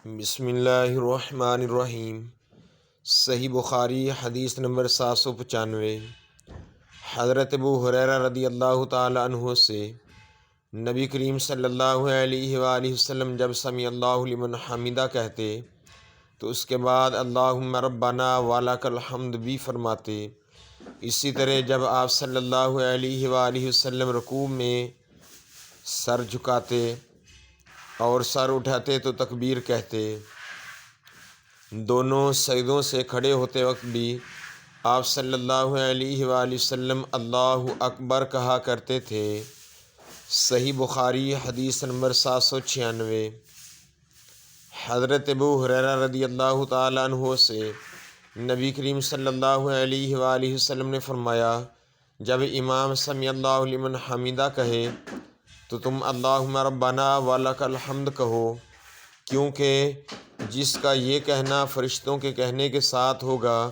بسم اللہ الرحمن الرحیم۔ صحیح بخاری حدیث نمبر 795۔ حضرت ابو ہریرہ رضی اللہ تعالی عنہ سے نبی کریم صلی اللہ علیہ وآلہ وسلم جب سمیع اللہ لمن حمیدہ کہتے تو اس کے بعد اللہم ربنا ولک الحمد بھی فرماتے۔ اسی طرح جب آپ صلی اللہ علیہ وآلہ وسلم رکوع میں سر جھکاتے اور سر اٹھاتے تو تکبیر کہتے۔ دونوں سجدوں سے کھڑے ہوتے وقت بھی آپ صلی اللہ علیہ وآلہ وسلم اللہ اکبر کہا کرتے تھے۔ صحیح بخاری حدیث نمبر 796۔ حضرت ابو ہریرہ رضی اللہ تعالیٰ عنہ سے نبی کریم صلی اللہ علیہ وآلہ وسلم نے فرمایا، جب امام سمیع اللہ لمن حمیدہ کہے تو تم اللہم ربنا ولک الحمد کہو، کیونکہ جس کا یہ کہنا فرشتوں کے کہنے کے ساتھ ہوگا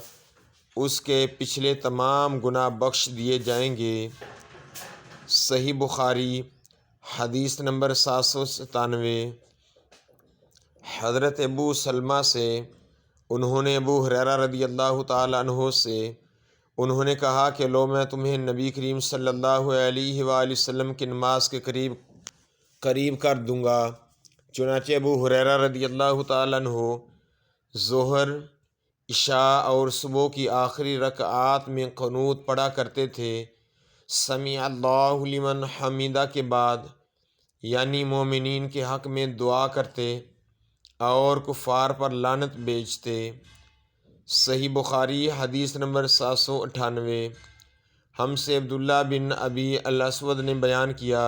اس کے پچھلے تمام گناہ بخش دیے جائیں گے۔ صحیح بخاری حدیث نمبر 797۔ حضرت ابو سلمہ سے انہوں نے ابو ہریرہ رضی اللہ تعالیٰ عنہ سے انہوں نے کہا کہ لو میں تمہیں نبی کریم صلی اللہ علیہ وآلہ وسلم کی نماز کے قریب کر دوں گا۔ چنانچہ ابو ہریرہ رضی اللہ تعالیٰ عنہ ظہر، عشاء اور صبح کی آخری رکعات میں قنوت پڑھا کرتے تھے۔ سمیع اللہ لمن حمیدہ کے بعد یعنی مومنین کے حق میں دعا کرتے اور کفار پر لعنت بھیجتے۔ صحیح بخاری حدیث نمبر 798۔ ہم سے عبداللہ بن ابی الاسود نے بیان کیا،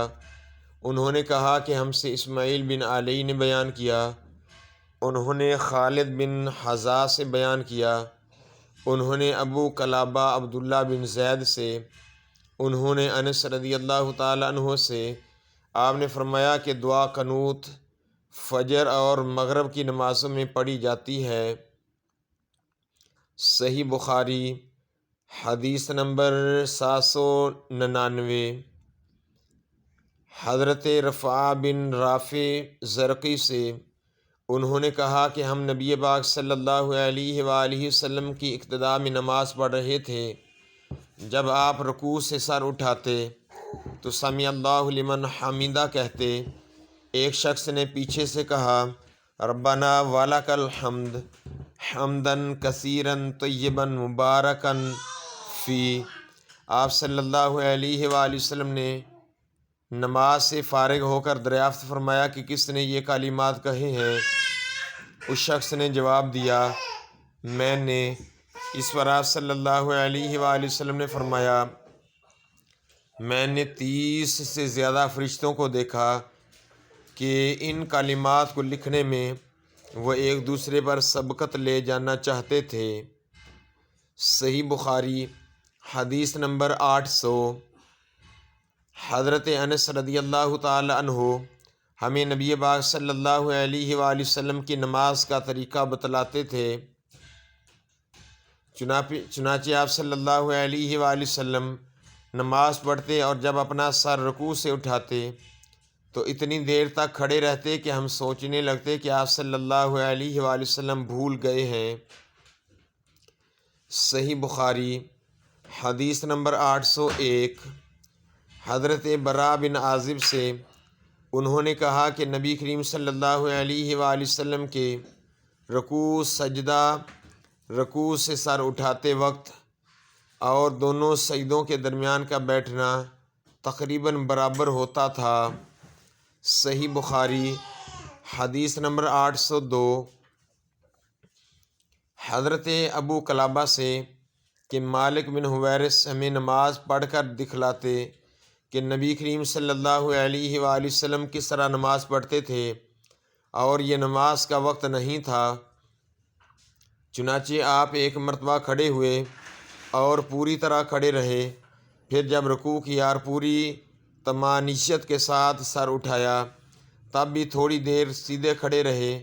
انہوں نے کہا کہ ہم سے اسماعیل بن علی نے بیان کیا، انہوں نے خالد بن حذا سے بیان کیا، انہوں نے ابو قلابہ عبداللہ بن زید سے، انہوں نے انس رضی اللہ تعالیٰ عنہ سے آپ نے فرمایا کہ دعا قنوت فجر اور مغرب کی نمازوں میں پڑھی جاتی ہے۔ صحیح بخاری حدیث نمبر 799۔ حضرت رفاعہ بن رافع زرقی سے انہوں نے کہا کہ ہم نبی پاک صلی اللہ علیہ وآلہ وسلم کی اقتداء میں نماز پڑھ رہے تھے، جب آپ رکوع سے سر اٹھاتے تو سمیع اللہ لمن حمیدہ کہتے۔ ایک شخص نے پیچھے سے کہا، ربنا ولک الحمد حمدن کثیرن طیبا مبارکن فی۔ آپ صلی اللہ علیہ وآلہ وسلم نے نماز سے فارغ ہو کر دریافت فرمایا کہ کس نے یہ کلمات کہے ہیں؟ اس شخص نے جواب دیا، میں نے۔ اس پر آپ صلی اللہ علیہ وآلہ وسلم نے فرمایا، میں نے 30 سے زیادہ فرشتوں کو دیکھا کہ ان کلمات کو لکھنے میں وہ ایک دوسرے پر سبقت لے جانا چاہتے تھے۔ صحیح بخاری حدیث نمبر 800۔ حضرت انس رضی اللہ تعالی عنہ ہمیں نبی پاک صلی اللہ علیہ وآلہ وسلم کی نماز کا طریقہ بتلاتے تھے۔ چنانچہ آپ صلی اللہ علیہ وآلہ وسلم نماز پڑھتے اور جب اپنا سر رکوع سے اٹھاتے تو اتنی دیر تک کھڑے رہتے کہ ہم سوچنے لگتے کہ آپ صلی اللہ علیہ وآلہ وسلم بھول گئے ہیں۔ صحیح بخاری حدیث نمبر 801۔ حضرت براء بن عازب سے انہوں نے کہا کہ نبی کریم صلی اللہ علیہ وآلہ وسلم کے رکوع سجدہ، رکوع سے سر اٹھاتے وقت اور دونوں سجدوں کے درمیان کا بیٹھنا تقریباً برابر ہوتا تھا۔ صحیح بخاری حدیث نمبر 802۔ حضرت ابو قلابہ سے کہ مالک بن حویرث ہمیں نماز پڑھ کر دکھلاتے کہ نبی کریم صلی اللہ علیہ وآلہ وسلم کس طرح نماز پڑھتے تھے اور یہ نماز کا وقت نہیں تھا۔ چنانچہ آپ ایک مرتبہ کھڑے ہوئے اور پوری طرح کھڑے رہے، پھر جب رکوع کیا اور پوری طمانینت کے ساتھ سر اٹھایا تب بھی تھوڑی دیر سیدھے کھڑے رہے۔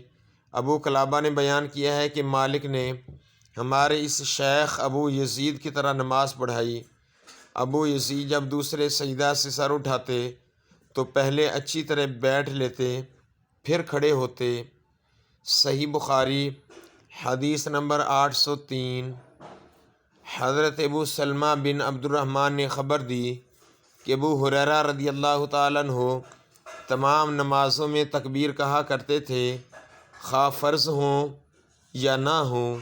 ابو قلابہ نے بیان کیا ہے کہ مالک نے ہمارے اس شیخ ابو یزید کی طرح نماز پڑھائی۔ ابو یزید جب دوسرے سجدہ سے سر اٹھاتے تو پہلے اچھی طرح بیٹھ لیتے، پھر کھڑے ہوتے، صحیح بخاری حدیث نمبر 803۔ حضرت ابو سلمہ بن عبد الرحمن نے خبر دی کہ ابو ہریرہ رضی اللہ تعالیٰ عنہ تمام نمازوں میں تکبیر کہا کرتے تھے، خواہ فرض ہوں یا نہ ہوں،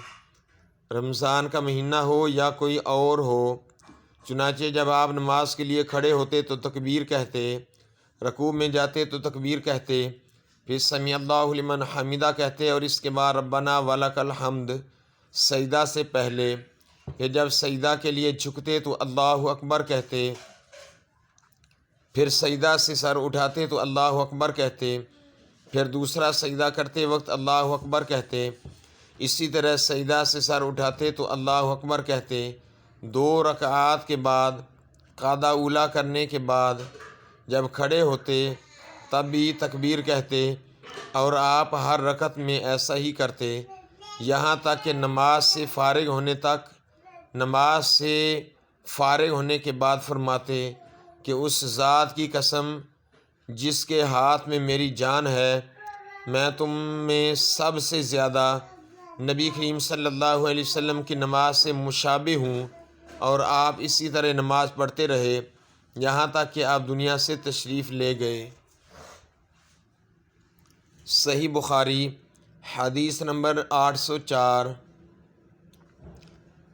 رمضان کا مہینہ ہو یا کوئی اور ہو۔ چنانچہ جب آپ نماز کے لیے کھڑے ہوتے تو تکبیر کہتے، رکوع میں جاتے تو تکبیر کہتے، پھر سمیع اللہ لمن حمیدہ کہتے اور اس کے بعد ربنا ولک الحمد سجدہ سے پہلے، پھر جب سجدہ کے لیے جھکتے تو اللہ اکبر کہتے، پھر سجدہ سے سر اٹھاتے تو اللہ اکبر کہتے، پھر دوسرا سجدہ کرتے وقت اللہ اکبر کہتے، اسی طرح سجدہ سے سر اٹھاتے تو اللہ اکبر کہتے۔ 2 رکعات کے بعد قعدہ اولیٰ کرنے کے بعد جب کھڑے ہوتے تب بھی تکبیر کہتے، اور آپ ہر رکعت میں ایسا ہی کرتے، یہاں تک کہ نماز سے فارغ ہونے کے بعد فرماتے کہ اس ذات کی قسم جس کے ہاتھ میں میری جان ہے، میں تم میں سب سے زیادہ نبی کریم صلی اللہ علیہ وسلم کی نماز سے مشابہ ہوں، اور آپ اسی طرح نماز پڑھتے رہے یہاں تک کہ آپ دنیا سے تشریف لے گئے۔ صحیح بخاری حدیث نمبر 804۔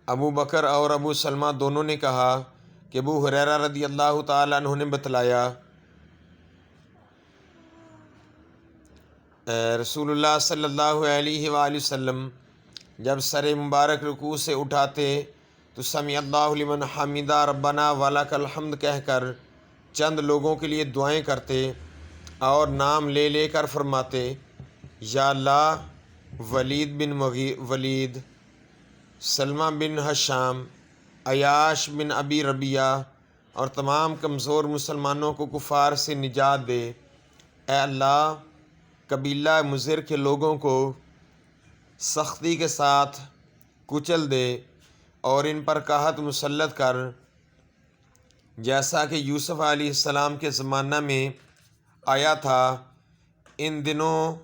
ابو بکر اور ابو سلمہ دونوں نے کہا کہ ابو ہریرہ رضی اللہ تعالیٰ عنہ نے بتلایا، رسول اللہ صلی اللہ علیہ وآلہ وسلم جب سر مبارک رکوع سے اٹھاتے تو سمیع اللہ لمن حمیدہ ربنا ولک الحمد کہہ کر چند لوگوں کے لیے دعائیں کرتے اور نام لے لے کر فرماتے، یا اللہ ولید بن ولید، سلمہ بن ہشام، عیاش بن ابی ربیعہ اور تمام کمزور مسلمانوں کو کفار سے نجات دے۔ اے اللہ قبیلہ مضر کے لوگوں کو سختی کے ساتھ کچل دے اور ان پر قحط مسلط کر، جیسا کہ یوسف علیہ السلام کے زمانہ میں آیا تھا۔ ان دنوں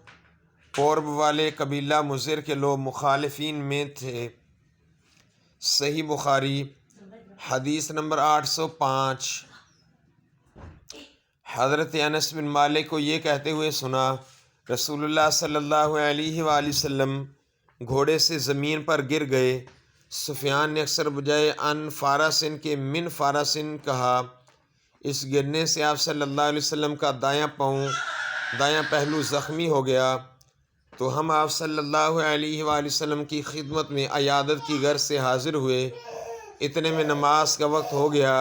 پورب والے قبیلہ مضر کے لوگ مخالفین میں تھے۔ صحیح بخاری حدیث نمبر 805۔ حضرت انس بن مالک کو یہ کہتے ہوئے سنا، رسول اللہ صلی اللہ علیہ وآلہ وسلم گھوڑے سے زمین پر گر گئے۔ سفیان نے اکثر بجائے ان فارسن کے من فارسن کہا۔ اس گرنے سے آپ صلی اللہ علیہ وسلم کا دایاں پہلو زخمی ہو گیا، تو ہم آپ صلی اللہ علیہ وآلہ وسلم کی خدمت میں عیادت کی غرض سے حاضر ہوئے۔ اتنے میں نماز کا وقت ہو گیا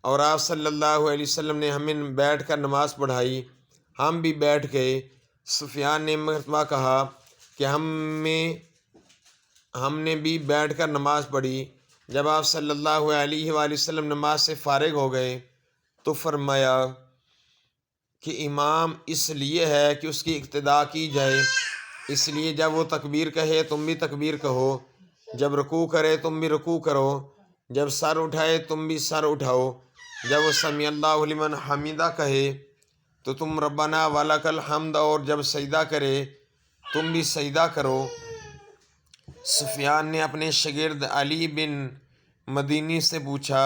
اور آپ صلی اللہ علیہ وسلم نے ہمیں بیٹھ کر نماز پڑھائی، ہم بھی بیٹھ گئے۔ سفیان نے مرتبہ کہا کہ ہم نے بھی بیٹھ کر نماز پڑھی۔ جب آپ صلی اللہ علیہ وآلہ وسلم نماز سے فارغ ہو گئے تو فرمایا کہ امام اس لیے ہے کہ اس کی اقتداء کی جائے، اس لیے جب وہ تکبیر کہے تم بھی تکبیر کہو، جب رکوع کرے تم بھی رکوع کرو، جب سر اٹھائے تم بھی سر اٹھاؤ، جب وہ سمیع اللہ لمن حمیدہ کہے تو تم ربنا ولک الحمد، اور جب سجدہ کرے تم بھی سجدہ کرو۔ سفیان نے اپنے شاگرد علی بن مدینی سے پوچھا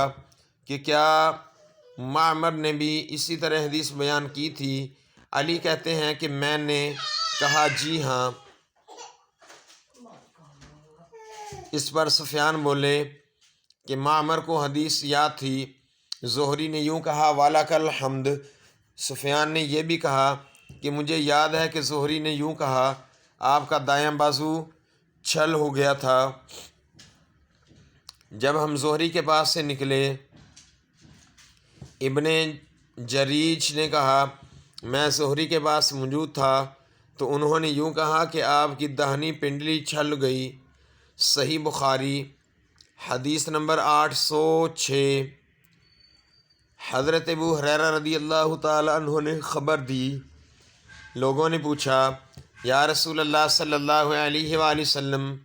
کہ کیا معمر نے بھی اسی طرح حدیث بیان کی تھی؟ علی کہتے ہیں کہ میں نے کہا جی ہاں۔ اس پر سفیان بولے کہ معمر کو حدیث یاد تھی، زہری نے یوں کہا وَلَكَ الْحَمْدُ۔ سفیان نے یہ بھی کہا کہ مجھے یاد ہے کہ زہری نے یوں کہا، آپ کا دایاں بازو چھل ہو گیا تھا۔ جب ہم زہری کے پاس سے نکلے، ابن جریج نے کہا میں زہری کے پاس موجود تھا تو انہوں نے یوں کہا کہ آپ کی داہنی پنڈلی چھل گئی۔ صحیح بخاری حدیث نمبر 806۔ حضرت ابو ہریرہ رضی اللہ تعالیٰ عنہ نے خبر دی، لوگوں نے پوچھا یا رسول اللہ صلی اللہ علیہ وآلہ وسلم،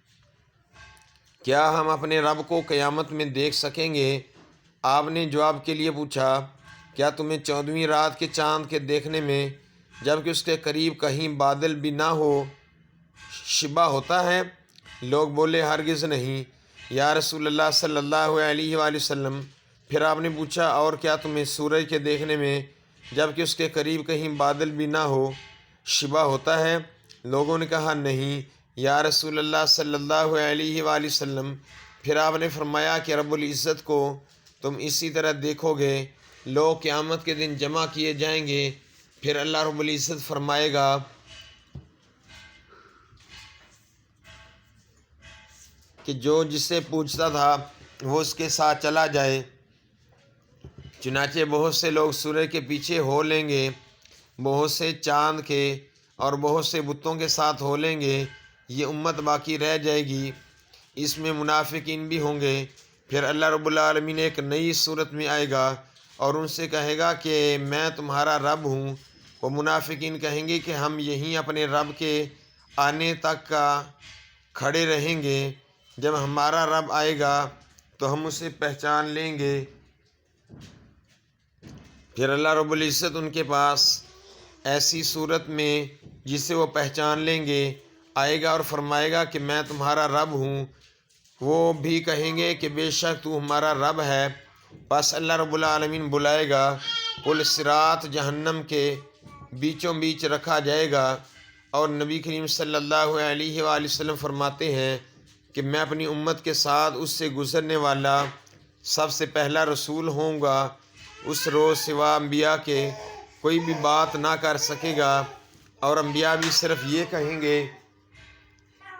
کیا ہم اپنے رب کو قیامت میں دیکھ سکیں گے؟ آپ نے جواب کے لیے پوچھا کیا تمہیں 14ویں رات کے چاند کے دیکھنے میں، جب کہ اس کے قریب کہیں بادل بھی نہ ہو، شبہ ہوتا ہے؟ لوگ بولے ہرگز نہیں یا رسول اللہ صلی اللہ علیہ وآلہ وسلم۔ پھر آپ نے پوچھا اور کیا تمہیں سورج کے دیکھنے میں جب کہ اس کے قریب کہیں بادل بھی نہ ہو شبہ ہوتا ہے؟ لوگوں نے کہا نہیں یا رسول اللہ صلی اللہ علیہ وآلہ وسلم۔ پھر آپ نے فرمایا کہ رب العزت کو تم اسی طرح دیکھو گے، لوگ قیامت کے دن جمع کیے جائیں گے، پھر اللہ رب العزت فرمائے گا کہ جو جس سے پوچھتا تھا وہ اس کے ساتھ چلا جائے۔ چنانچہ بہت سے لوگ سورج کے پیچھے ہو لیں گے، بہت سے چاند کے اور بہت سے بتوں کے ساتھ ہو لیں گے، یہ امت باقی رہ جائے گی، اس میں منافقین بھی ہوں گے۔ پھر اللہ رب العالمین ایک نئی صورت میں آئے گا اور ان سے کہے گا کہ میں تمہارا رب ہوں۔ وہ منافقین کہیں گے کہ ہم یہیں اپنے رب کے آنے تک کا کھڑے رہیں گے، جب ہمارا رب آئے گا تو ہم اسے پہچان لیں گے۔ پھر اللہ رب العزت ان کے پاس ایسی صورت میں جسے وہ پہچان لیں گے آئے گا اور فرمائے گا کہ میں تمہارا رب ہوں۔ وہ بھی کہیں گے کہ بے شک تو ہمارا رب ہے۔ بس اللہ رب العالمین بلائے گا، پل صراط جہنم کے بیچوں بیچ رکھا جائے گا، اور نبی کریم صلی اللہ علیہ وآلہ وسلم فرماتے ہیں کہ میں اپنی امت کے ساتھ اس سے گزرنے والا سب سے پہلا رسول ہوں گا۔ اس روز سوا انبیاء کے کوئی بھی بات نہ کر سکے گا، اور انبیاء بھی صرف یہ کہیں گے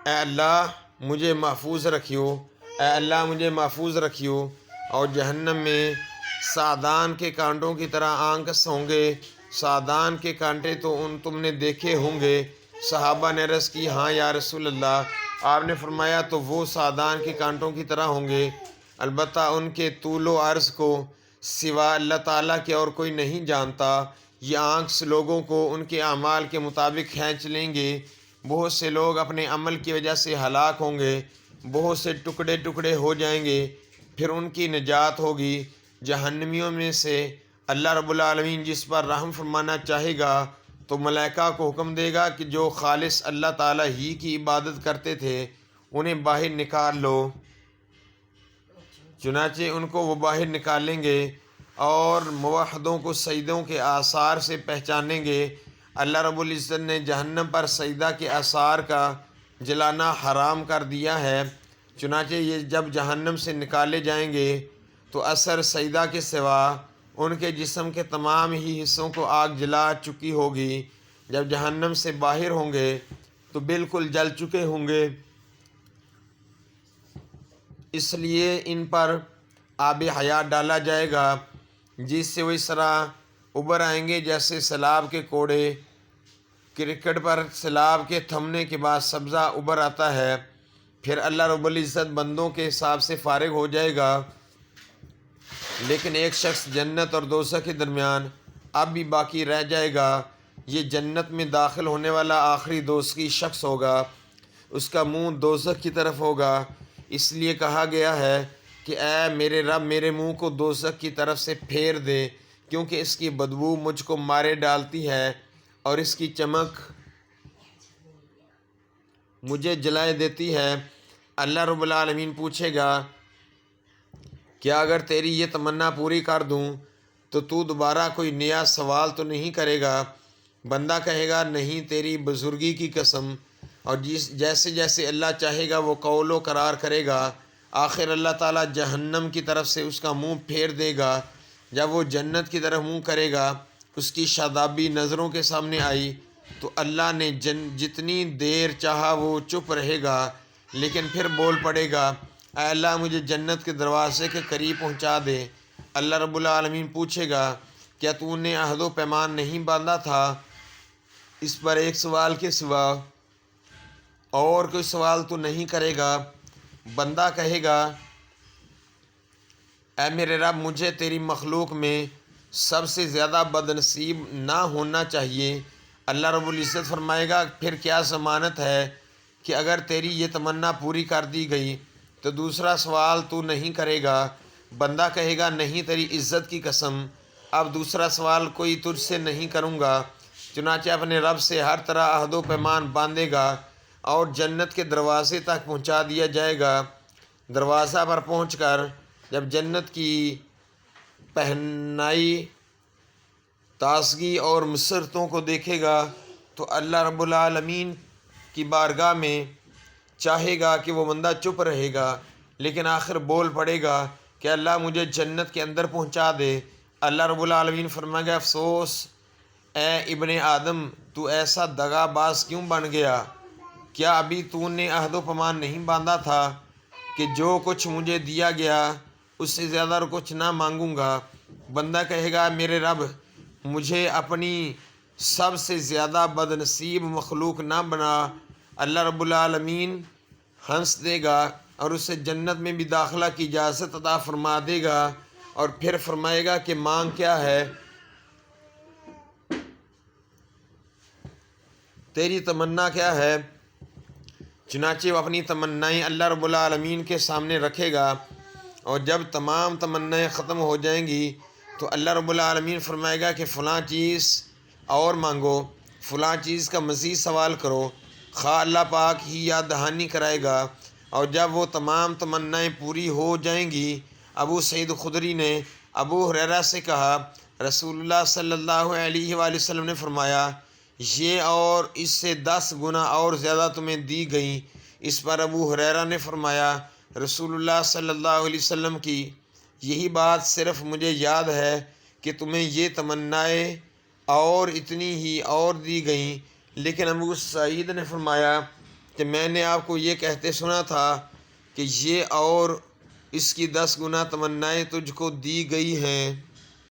اے اللہ مجھے محفوظ رکھیو، اے اللہ مجھے محفوظ رکھیو۔ اور جہنم میں سعدان کے کانٹوں کی طرح آنکس ہوں گے۔ سعدان کے کانٹے تو تم نے دیکھے ہوں گے۔ صحابہ نے عرض کی ہاں یا رسول اللہ۔ آپ نے فرمایا تو وہ سعدان کے کانٹوں کی طرح ہوں گے، البتہ ان کے طول و عرض کو سوا اللہ تعالیٰ کے اور کوئی نہیں جانتا۔ یہ آنکس لوگوں کو ان کے اعمال کے مطابق کھینچ لیں گے۔ بہت سے لوگ اپنے عمل کی وجہ سے ہلاک ہوں گے، بہت سے ٹکڑے ٹکڑے ہو جائیں گے، پھر ان کی نجات ہوگی۔ جہنمیوں میں سے اللہ رب العالمین جس پر رحم فرمانا چاہے گا تو ملائکہ کو حکم دے گا کہ جو خالص اللہ تعالیٰ ہی کی عبادت کرتے تھے انہیں باہر نکال لو۔ چنانچہ ان کو وہ باہر نکالیں گے اور موحدوں کو سجدوں کے آثار سے پہچانیں گے۔ اللہ رب العزت نے جہنم پر سجدہ کے آثار کا جلانا حرام کر دیا ہے۔ چنانچہ یہ جب جہنم سے نکالے جائیں گے تو اثر سجدہ کے سوا ان کے جسم کے تمام ہی حصوں کو آگ جلا چکی ہوگی۔ جب جہنم سے باہر ہوں گے تو بالکل جل چکے ہوں گے، اس لیے ان پر آب حیات ڈالا جائے گا جس سے وہ اس طرح ابھر آئیں گے جیسے سیلاب کے کوڑے کرکٹ پر سیلاب کے تھمنے کے بعد سبزہ ابھر آتا ہے۔ پھر اللہ رب العزت بندوں کے حساب سے فارغ ہو جائے گا، لیکن ایک شخص جنت اور دوزخ کے درمیان اب بھی باقی رہ جائے گا۔ یہ جنت میں داخل ہونے والا آخری دوزخی شخص ہوگا، اس کا منہ دوزخ کی طرف ہوگا، اس لیے کہا گیا ہے کہ اے میرے رب میرے منہ کو دوزخ کی طرف سے پھیر دے، کیونکہ اس کی بدبو مجھ کو مارے ڈالتی ہے اور اس کی چمک مجھے جلائے دیتی ہے۔ اللہ رب العالمین پوچھے گا کیا اگر تیری یہ تمنا پوری کر دوں تو دوبارہ کوئی نیا سوال تو نہیں کرے گا؟ بندہ کہے گا نہیں تیری بزرگی کی قسم، اور جیسے جیسے اللہ چاہے گا وہ قول و قرار کرے گا۔ آخر اللہ تعالیٰ جہنم کی طرف سے اس کا منہ پھیر دے گا۔ جب وہ جنت کی طرف منہ کرے گا اس کی شادابی نظروں کے سامنے آئی تو اللہ نے جتنی دیر چاہا وہ چپ رہے گا، لیکن پھر بول پڑے گا اے اللہ مجھے جنت کے دروازے کے قریب پہنچا دے۔ اللہ رب العالمین پوچھے گا کیا تو نے عہد و پیمان نہیں باندھا تھا؟ اس پر ایک سوال کے سوا اور کوئی سوال تو نہیں کرے گا۔ بندہ کہے گا اے میرے رب مجھے تیری مخلوق میں سب سے زیادہ بد نصیب نہ ہونا چاہیے۔ اللہ رب العزت فرمائے گا پھر کیا ضمانت ہے کہ اگر تیری یہ تمنا پوری کر دی گئی تو دوسرا سوال تو نہیں کرے گا؟ بندہ کہے گا نہیں تیری عزت کی قسم اب دوسرا سوال کوئی تجھ سے نہیں کروں گا۔ چنانچہ اپنے رب سے ہر طرح عہد و پیمان باندھے گا اور جنت کے دروازے تک پہنچا دیا جائے گا۔ دروازہ پر پہنچ کر جب جنت کی پہنائی تازگی اور مسرتوں کو دیکھے گا تو اللہ رب العالمین کی بارگاہ میں چاہے گا کہ وہ بندہ چپ رہے گا، لیکن آخر بول پڑے گا کہ اللہ مجھے جنت کے اندر پہنچا دے۔ اللہ رب العالمین فرمائے گا افسوس اے ابن آدم، تو ایسا دغا باز کیوں بن گیا؟ کیا ابھی تو نے عہد و پیمان نہیں باندھا تھا کہ جو کچھ مجھے دیا گیا اس سے زیادہ اور کچھ نہ مانگوں گا؟ بندہ کہے گا میرے رب، مجھے اپنی سب سے زیادہ بد نصیب مخلوق نہ بنا۔ اللہ رب العالمین ہنس دے گا اور اسے جنت میں بھی داخلہ کی اجازت عطا فرما دے گا، اور پھر فرمائے گا کہ مانگ کیا ہے، تیری تمنا کیا ہے؟ چنانچہ وہ اپنی تمنائیں اللہ رب العالمین کے سامنے رکھے گا، اور جب تمام تمنائیں ختم ہو جائیں گی تو اللہ رب العالمین فرمائے گا کہ فلاں چیز اور مانگو، فلاں چیز کا مزید سوال کرو، خواہ اللہ پاک ہی یاد دہانی کرائے گا۔ اور جب وہ تمام تمنائیں پوری ہو جائیں گی، ابو سعید خدری نے ابو ہریرہ سے کہا رسول اللہ صلی اللہ علیہ وآلہ وسلم نے فرمایا یہ اور اس سے 10 گنا اور زیادہ تمہیں دی گئیں۔ اس پر ابو ہریرہ نے فرمایا رسول اللہ صلی اللہ علیہ وسلم کی یہی بات صرف مجھے یاد ہے کہ تمہیں یہ تمنائیں اور اتنی ہی اور دی گئیں، لیکن ابو سعید نے فرمایا کہ میں نے آپ کو یہ کہتے سنا تھا کہ یہ اور اس کی 10 گنا تمنائیں تجھ کو دی گئی ہیں۔